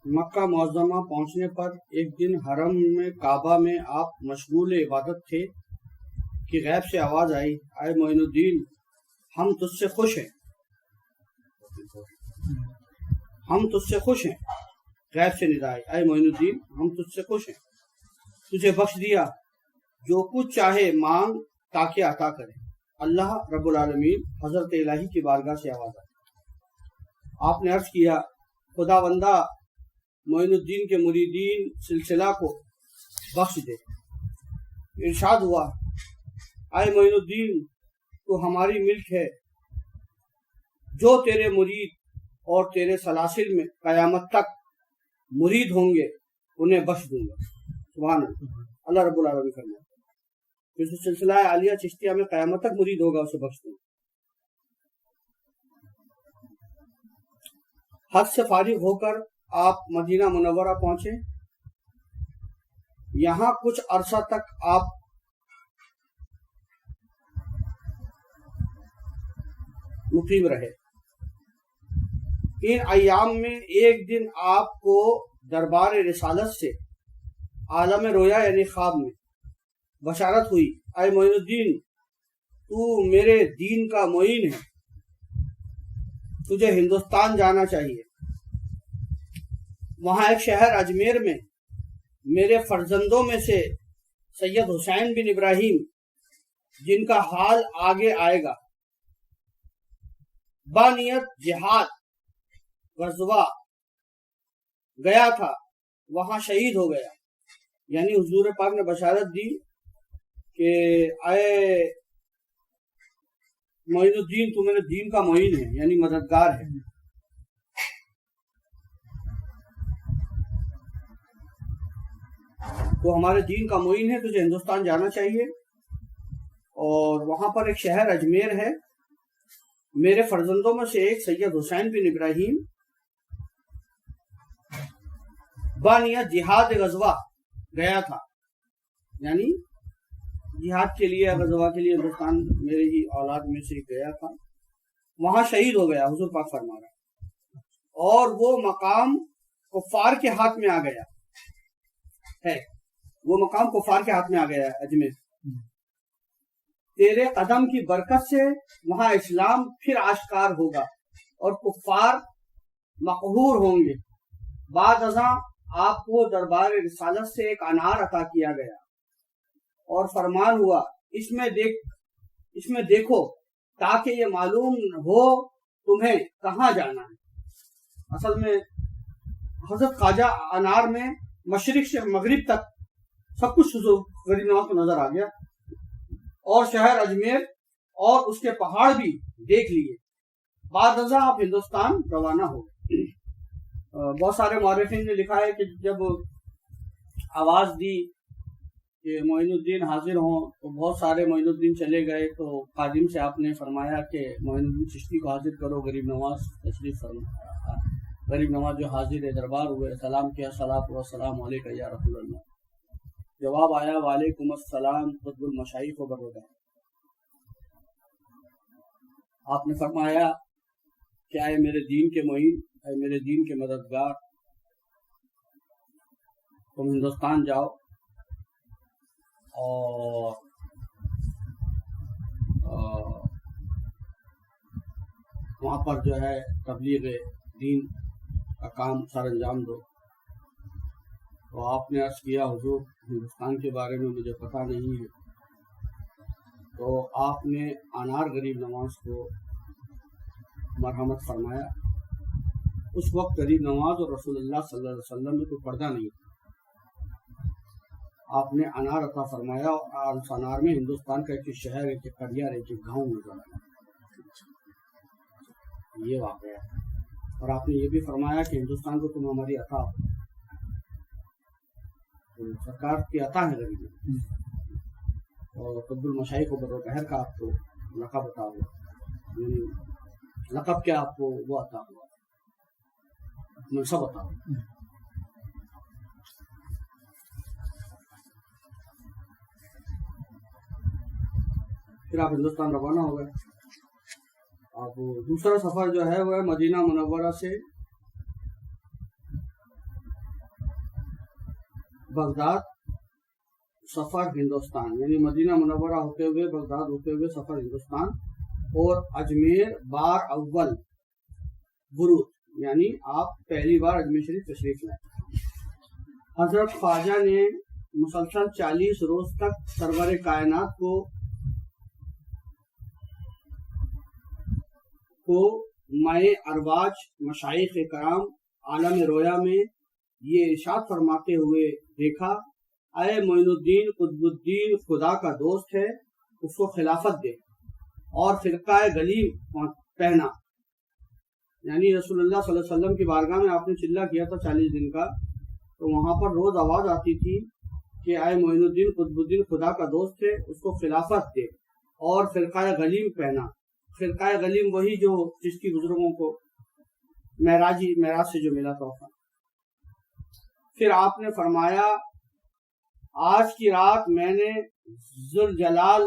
مکہ معظمہ پہنچنے پر ایک دن حرم میں کعبہ میں آپ مشغول عبادت تھے کہ غیب سے آواز آئی، اے معین الدین ہم تجھ سے خوش ہیں، ہم تجھ سے خوش ہیں۔ غیب سے ندا آئی، اے معین الدین ہم تجھ سے خوش ہیں، تجھے بخش دیا، جو کچھ چاہے مانگ تاکہ عطا کرے۔ اللہ رب العالمین حضرت الہی کی بارگاہ سے آواز آئی۔ آپ نے عرض کیا، خدا بندہ معین الدین کے مریدین سلسلہ کو بخش دے۔ ارشاد ہوا، اے معین الدین تو ہماری ملک ہے، جو تیرے مرید اور تیرے سلاسل میں قیامت تک مرید ہوں گے انہیں بخش دوں گا۔ سبحان اللہ، اللہ رب العالمین فرماتا ہے جس سلسلہ عالیہ چشتیہ میں قیامت تک مرید ہوگا اسے بخش دوں گا۔ حج سے فارغ ہو کر آپ مدینہ منورہ پہنچے۔ یہاں کچھ عرصہ تک آپ مقیم رہے۔ ان ایام میں ایک دن آپ کو دربار رسالت سے عالم رویا یعنی خواب میں بشارت ہوئی، اے معین الدین تو میرے دین کا معین ہے، تجھے ہندوستان جانا چاہیے۔ وہاں ایک شہر اجمیر میں میرے فرزندوں میں سے سید حسین بن ابراہیم، جن کا حال آگے آئے گا، بانیت جہاد غزوہ گیا تھا، وہاں شہید ہو گیا۔ یعنی حضور پاک نے بشارت دی کہ اے معین الدین تو میرے دین کا معین ہے، یعنی مددگار ہے۔ تو ہمارے دین کا معین ہے، تجھے ہندوستان جانا چاہیے۔ اور وہاں پر ایک شہر اجمیر ہے، میرے فرزندوں میں سے ایک سید حسین بن ابراہیم بانیت جہاد غزوہ گیا تھا، یعنی جہاد کے لیے غزوہ کے لیے ہندوستان میرے ہی اولاد میں سے گیا تھا، وہاں شہید ہو گیا۔ حضور پاک فرما رہا ہے، اور وہ مقام کفار کے ہاتھ میں آ گیا ہے، وہ مقام کفار کے ہاتھ میں آ گیا ہے اجمیر۔ تیرے قدم کی برکت سے وہاں اسلام پھر آشکار ہوگا اور کفار مقہور ہوں گے۔ بعد ازاں آپ کو دربار رسالت سے ایک انار عطا کیا گیا اور فرمان ہوا، اس میں دیکھو تاکہ یہ معلوم ہو تمہیں کہاں جانا ہے۔ اصل میں حضرت خواجہ انار میں مشرق سے مغرب تک سب کچھ غریب نواز کو نظر آ گیا، اور شہر اجمیر اور اس کے پہاڑ بھی دیکھ لیے۔ بعد ازاں آپ ہندوستان روانہ ہو گئے۔ بہت سارے مورخین نے لکھا ہے کہ جب آواز دی کہ معین الدین حاضر ہوں تو بہت سارے معین الدین چلے گئے، تو خادم سے آپ نے فرمایا کہ معین الدین چشتی کو حاضر کرو۔ غریب نواز تشریف فرمایا، غریب نواز جو حاضر دربار ہوئے، سلام کیا، صلاۃ و سلام علیکہ یا رسول اللہ۔ جواب آیا، وعلیکم السلام قطب المشائخ و برودہ۔ آپ نے فرمایا کہ اے میرے دین کے معین، اے میرے دین کے مددگار، تم ہندوستان جاؤ اور وہاں پر جو ہے تبلیغ دین کا کام سر انجام دو۔ تو آپ نے عرض کیا، حضور ہندوستان کے بارے میں مجھے پتہ نہیں ہے۔ تو آپ نے انار غریب نواز کو مرحمت فرمایا۔ اس وقت غریب نواز اور رسول اللہ صلی اللہ علیہ وسلم میں کوئی پردہ نہیں تھا۔ آپ نے انار عطا فرمایا، اور اس انار میں ہندوستان کا ایک شہر، ایک قریہ، ایک گاؤں نظر آیا۔ یہ واقعہ ہے۔ اور آپ نے یہ بھی فرمایا کہ ہندوستان کو تم ہماری عطا ہو، سرکار کی عطا ہے غریب۔ اور قطب المشائخ و بروقہر کا آپ کو لقب عطا ہوا، لقب کیا آپ کو وہ عطا ہوا، منصب عطا ہوا۔ پھر آپ ہندوستان روانہ ہو گئے۔ اب دوسرا سفر جو ہے وہ ہے مدینہ منورہ سے بغداد سفر ہندوستان، یعنی مدینہ منورہ ہوتے ہوئے بغداد ہوتے ہوئے سفر ہندوستان، اور اجمیر بار اول برود، یعنی آپ پہلی بار اجمیر شریف تشریف لائے۔ حضرت خواجہ نے مسلسل 40 روز تک سرور کائنات کو مائع ارواج مشائخ کرام عالم رویا میں یہ ارشاد فرماتے ہوئے دیکھا، اے معین الدین قطب الدین خدا کا دوست ہے، اس کو خلافت دے اور فرقہ گلیم پہنا۔ یعنی رسول اللہ صلی اللہ علیہ وسلم کی بارگاہ میں آپ نے چلہ کیا تھا 40 دن کا، تو وہاں پر روز آواز آتی تھی کہ اے معین الدین قطب الدین خدا کا دوست ہے، اس کو خلافت دے اور فرقہ گلیم پہنا۔ فرقہ گلیم وہی جو چشتی بزرگوں کو معراج سے جو ملا تھا۔ پھر آپ نے فرمایا، آج کی رات میں نے ذوالجلال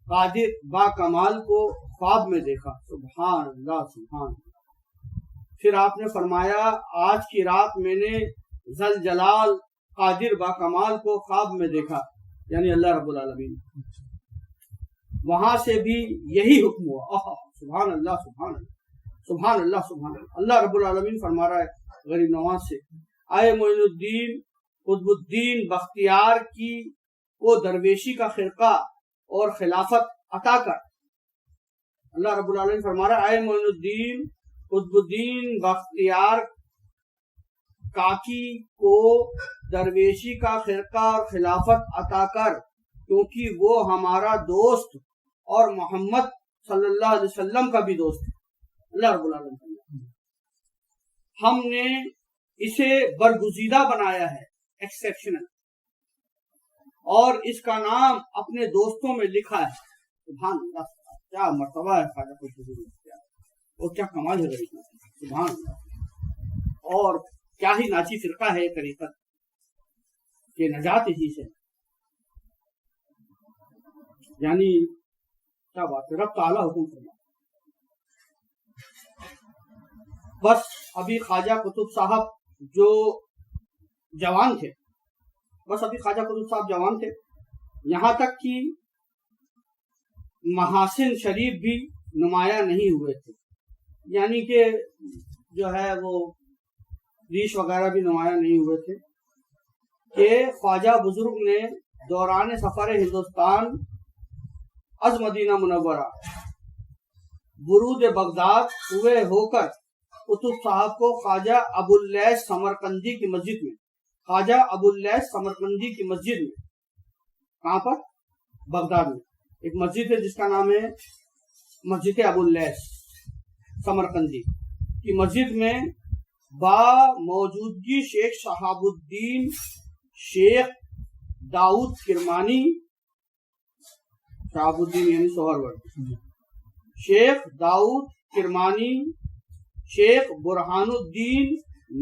قادر با کمال کو خواب میں دیکھا۔ سبحان اللہ سبحان اللہ۔ پھر آپ نے فرمایا، آج کی رات میں نے ذوالجلال قادر با کمال کو خواب میں دیکھا، یعنی اللہ رب العالمین۔ وہاں سے بھی یہی حکم ہوا۔ سبحان اللہ سبحان اللہ سبحان اللہ سبحان اللہ۔ اللہ رب العالمین فرما رہا ہے غریب نواز سے، اے معین الدین قطب الدین بختیار کی کو درویشی کا خرقہ اور خلافت عطا کر۔ اللہ رب العالمین فرما رہا ہے، اے معین الدین قطب الدین بختیار کاکی کو درویشی کا خرقہ اور خلافت عطا کر، کیونکہ وہ ہمارا دوست اور محمد صلی اللہ علیہ وسلم کا بھی دوست ہے۔ اللہ رب العالمین، ہم نے اسے برگزیدہ بنایا ہے، ایکسیپشنل، اور اس کا نام اپنے دوستوں میں لکھا ہے۔ سبحان اللہ، کیا مرتبہ ہے خواجہ قطب الدین اور کیا کمال ہے غریب نواز، سبحان اللہ۔ اور کیا ہی ناچی فرقہ ہے یہ طریقت کہ نجات اسی سے، یعنی کیا بات ہے، رب تعالی حکم فرما۔ بس ابھی خواجہ قطب صاحب جو جوان تھے، یہاں تک کہ محاسن شریف بھی نمایاں نہیں ہوئے تھے، یعنی کہ جو ہے وہ ریش وغیرہ بھی نمایاں نہیں ہوئے تھے، کہ خواجہ بزرگ نے دوران سفر ہندوستان از مدینہ منورہ برود بغداد ہوئے ہو کر قطب صاحب کو خواجہ ابواللیث سمرقندی کی مسجد میں، کہاں پر؟ بغداد میں ایک مسجد ہے جس کا نام ہے مسجد ابواللیث سمرقندی کی مسجد میں با موجودگی شیخ شہاب الدین شیخ داؤد کرمانی، شہاب الدین یعنی سہرورد، شیخ داؤد کرمانی، شیخ برہان الدین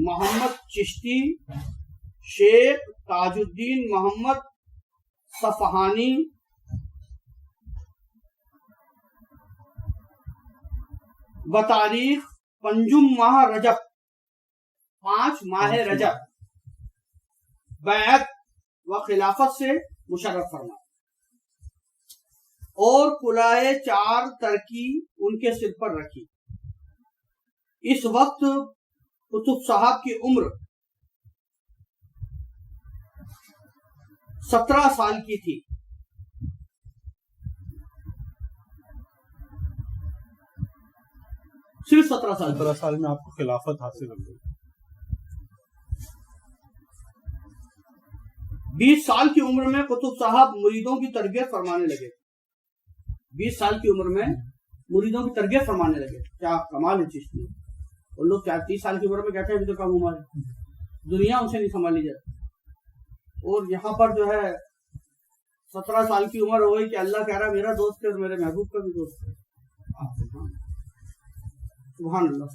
محمد چشتی، شیخ تاج الدین محمد صفہانی، بتاریخ 5 ماہ رجب، 5 ماہ رجب بیعت و خلافت سے مشرف فرما، اور کلائے 4 ترکی ان کے سر پر رکھی۔ اس وقت قطب صاحب کی عمر 17 سال کی تھی۔ صرف 17 سال میں آپ کو خلافت حاصل ہو گئی۔ 20 سال کی عمر میں قطب صاحب مریدوں کی تربیت فرمانے لگے۔ 20 سال کی عمر میں مریدوں کی تربیت فرمانے لگے۔ کیا کمال ہے چشتی! اور لوگ 30 سال کی عمر میں کہتے ہیں ابھی تو کم عمر ہے، دنیا ان سے نہیں سنبھالی جاتی، اور یہاں پر جو ہے 17 سال کی عمر ہوئی کہ اللہ کہہ رہا میرا دوست ہے اور میرے محبوب کا بھی دوست ہے۔ سبحان اللہ۔